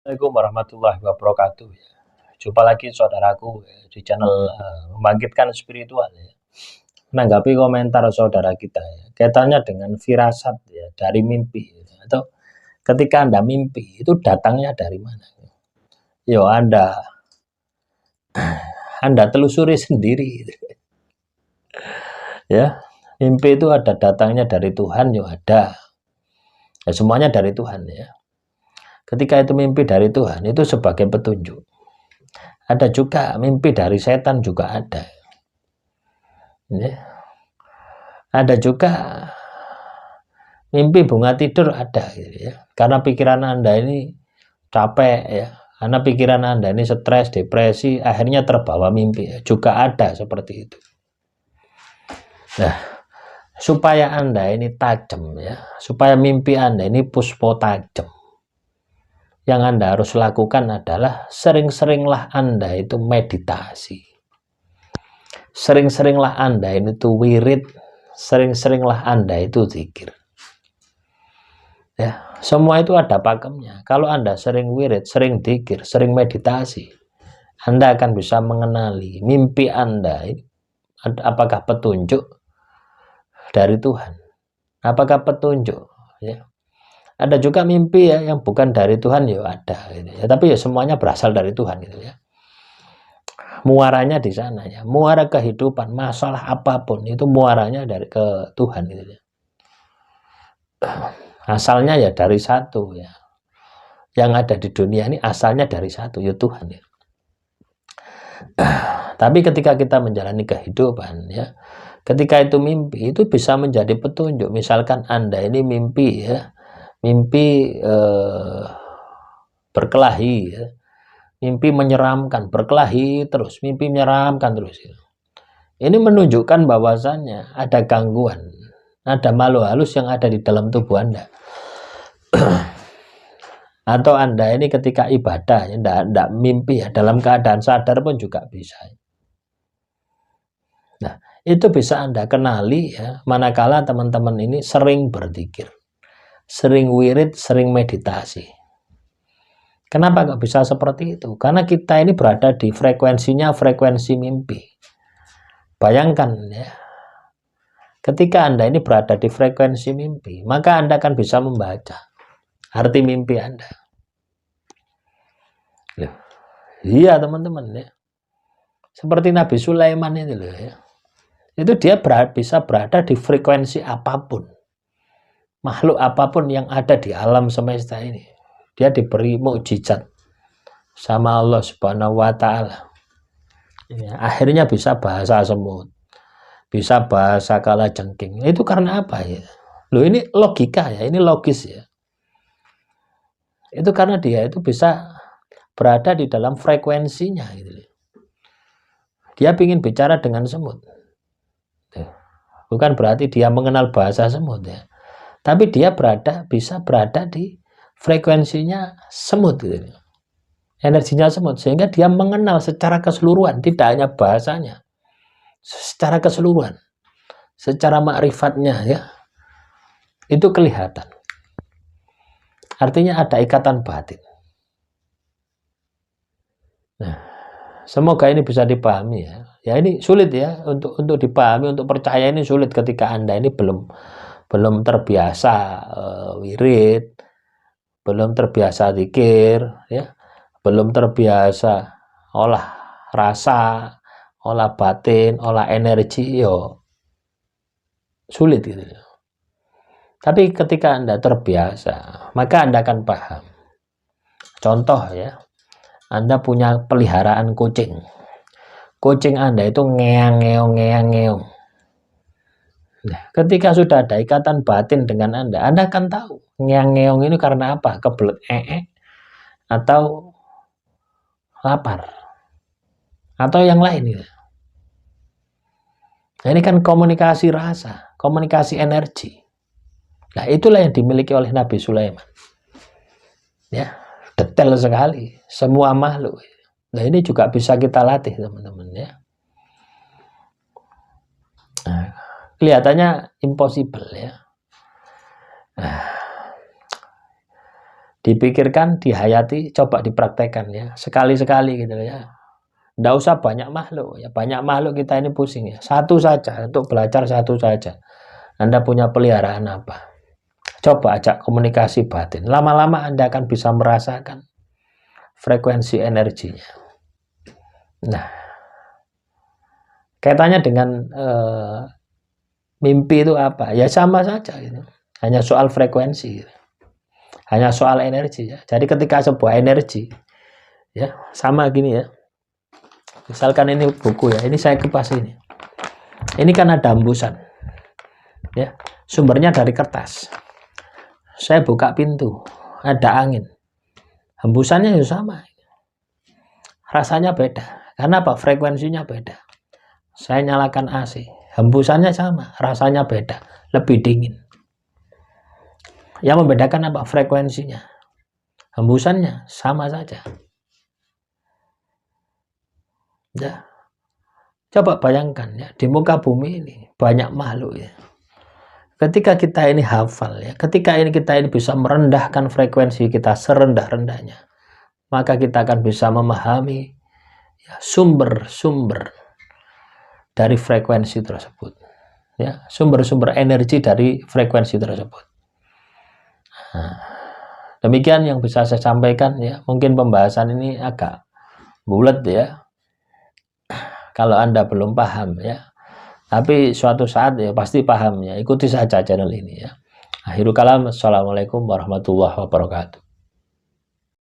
Assalamualaikum warahmatullahi wabarakatuh. Jumpa lagi saudaraku di channel Membangkitkan Spiritual ya. Menanggapi komentar saudara kita ya, kaitannya dengan firasat ya dari mimpi ya. Atau ketika Anda mimpi itu datangnya dari mana? Yo Anda telusuri sendiri ya. Mimpi itu ada datangnya dari Tuhan, yo ada. Ya, semuanya dari Tuhan ya. Ketika itu mimpi dari Tuhan itu sebagai petunjuk. Ada juga mimpi dari setan juga ada. Ya. Ada juga mimpi bunga tidur ada gitu ya. Karena pikiran Anda ini capek ya. Karena pikiran Anda ini stres, depresi, akhirnya terbawa mimpi. Juga ada seperti itu. Nah, supaya Anda ini tajam ya, supaya mimpi Anda ini puspo tajam. Yang Anda harus lakukan adalah sering-seringlah Anda itu meditasi. Sering-seringlah Anda ini tuh wirid, sering-seringlah Anda itu zikir. Ya, semua itu ada pakemnya. Kalau Anda sering wirid, sering dzikir, sering meditasi, Anda akan bisa mengenali mimpi Anda ini apakah petunjuk dari Tuhan, apakah petunjuk ya. Ada juga mimpi ya yang bukan dari Tuhan ya ada gitu ya, tapi ya semuanya berasal dari Tuhan gitu ya. Muaranya di sana ya, muara kehidupan, masalah apapun itu muaranya dari ke Tuhan gitu ya. Asalnya ya dari satu ya. Yang ada di dunia ini asalnya dari satu, ya Tuhan ya. Tapi ketika kita menjalani kehidupan ya, ketika itu mimpi itu bisa menjadi petunjuk. Misalkan Anda ini mimpi ya, mimpi berkelahi ya, mimpi menyeramkan, berkelahi terus, mimpi menyeramkan terus ya. Ini menunjukkan bahwasannya ada gangguan, ada makhluk halus yang ada di dalam tubuh Anda. Atau Anda ini ketika ibadah ya, enggak mimpi ya, dalam keadaan sadar pun juga bisa. Nah, itu bisa Anda kenali ya, manakala teman-teman ini sering berzikir, sering wirid, sering meditasi. Kenapa nggak bisa seperti itu? Karena kita ini berada di frekuensinya frekuensi mimpi. Bayangkan ya, ketika Anda ini berada di frekuensi mimpi, maka Anda akan bisa membaca arti mimpi Anda. Loh, iya teman-teman ya. Seperti Nabi Sulaiman itu loh ya. Itu dia bisa berada di frekuensi apapun. Makhluk apapun yang ada di alam semesta ini, dia diberi mukjizat sama Allah Subhanahu wa taala. Ya, akhirnya bisa bahasa semut, bisa bahasa kalajengking. Itu karena apa ya? Loh ini logika ya, ini logis ya. Itu karena dia itu bisa berada di dalam frekuensinya gitu. Dia ingin bicara dengan semut. Bukan berarti dia mengenal bahasa semut ya. Tapi dia bisa berada di frekuensinya semut gitu. Energinya semut sehingga dia mengenal secara keseluruhan, tidak hanya bahasanya, secara keseluruhan, secara makrifatnya ya, itu kelihatan. Artinya ada ikatan batin. Nah, semoga ini bisa dipahami ya. Ya ini sulit ya untuk dipahami, untuk percaya ini sulit ketika Anda ini belum terbiasa wirid, belum terbiasa zikir ya, belum terbiasa olah rasa, olah batin, olah energi yo sulit gitu. Tapi ketika Anda terbiasa, maka Anda akan paham. Contoh ya, Anda punya peliharaan kucing. Kucing Anda itu ngeang-ngeong. Nah, ketika sudah ada ikatan batin dengan Anda akan tahu ngeang-ngeong ini karena apa? Kebelet atau lapar atau yang lain gitu. Nah, ini kan komunikasi rasa, komunikasi energi. Nah, itulah yang dimiliki oleh Nabi Sulaiman. Ya, detail sekali, semua makhluk. Nah, ini juga bisa kita latih, teman-teman ya. Nah, kelihatannya impossible ya. Nah, dipikirkan, dihayati, coba dipraktekkan ya, sekali-sekali gitu ya. Nggak usah banyak makhluk ya, banyak makhluk kita ini pusing ya. Satu saja, untuk belajar satu saja. Anda punya peliharaan apa? Coba ajak komunikasi batin. Lama-lama Anda akan bisa merasakan frekuensi energinya. Nah, kaitannya dengan mimpi itu apa? Ya sama saja gitu. Hanya soal frekuensi gitu. Hanya soal energi ya. Jadi ketika sebuah energi ya, sama gini ya. Misalkan ini buku ya, ini saya kupas ini. Ini kan ada hembusan. Ya, sumbernya dari kertas. Saya buka pintu, ada angin. Hembusannya ya sama. Rasanya beda. Karena apa? Frekuensinya beda. Saya nyalakan AC, hembusannya sama, rasanya beda, lebih dingin. Yang membedakan apa? Frekuensinya. Hembusannya sama saja. Ya. Coba bayangkan ya, di muka bumi ini banyak makhluk ya. Ketika kita ini hafal ya, ketika kita ini bisa merendahkan frekuensi kita serendah-rendahnya, maka kita akan bisa memahami ya, sumber-sumber dari frekuensi tersebut. Ya, sumber-sumber energi dari frekuensi tersebut. Nah, demikian yang bisa saya sampaikan ya. Mungkin pembahasan ini agak bulat ya. Kalau Anda belum paham ya. Tapi suatu saat ya pasti paham ya. Ikuti saja channel ini ya. Akhirul kalam. Assalamualaikum warahmatullahi wabarakatuh.